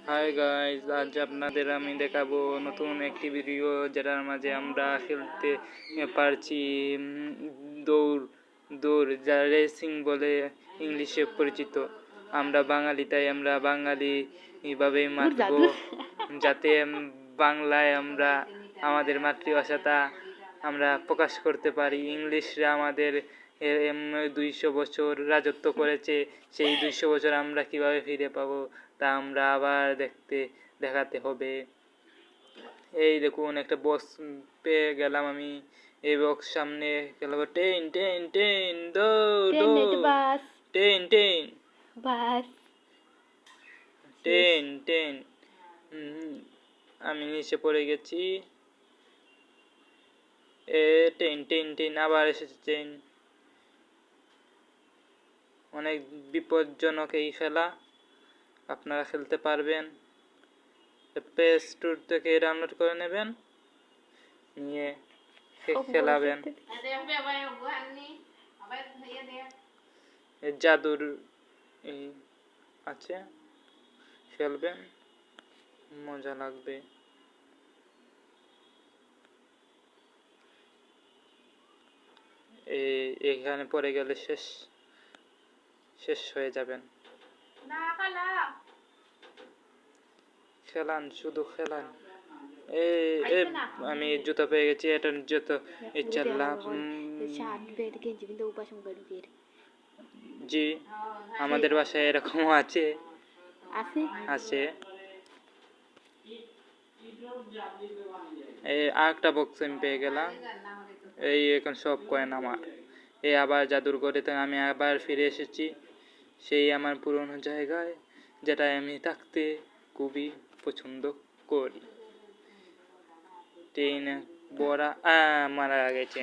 Hi guys, আজ আপনাদের আমি দেখাবো নতুন একটি ভিডিও যেটার মাঝে আমরা খেলতে পারছি দৌড় দৌড় যা রেসিং বলে ইংলিশে পরিচিত। আমরা বাঙালি, তাই আমরা বাঙালি এইভাবেই মাতবো যাতে বাংলায় আমরা আমাদের মাতৃভাষাটা আমরা প্রকাশ করতে পারি। ইংলিশরা আমাদের 200 বছর রাজত্ব করেছে, সেই 200 বছর আমরা কিভাবে ফিরে পাবো তা আমরা আবার দেখাতে হবে। এই দেখুন, একটা বক্স পেয়ে গেলাম আমি। এই বক্স সামনে গেলাম, ten ten ten ten ten ten ten. আমি নিচে পড়ে গেছি। টেন টেন টেন, আবার এসেছে টেন। অনেক বিপজ্জনক এই খেলা, আপনারা খেলতে পারবেন। প্লে স্টোর থেকে ডাউনলোড করে নেবেন, নিয়ে খেলাবেন। জাদুর আছে, খেলবেন, মজা লাগবে। এখানে পড়ে গেলে শেষ হয়ে যাবেন। খেলান, শুধু খেলান। আমি জুতো পেয়ে গেছি, এটা জুতো ইচ্ছাল্লাহ। জি, আমাদের বাসায় এরকম আছে। এই আরেকটা বক্স আমি পেয়ে গেলাম। এই এখন সব কয়েন আমার। এই আবার জাদুর ঘরেতে আমি আবার ফিরে এসেছি, সেই আমার পুরনো জায়গায়, যেটায় আমি থাকতে খুবই পছন্দ করি। ট্রেন বড়া মারা গেছে।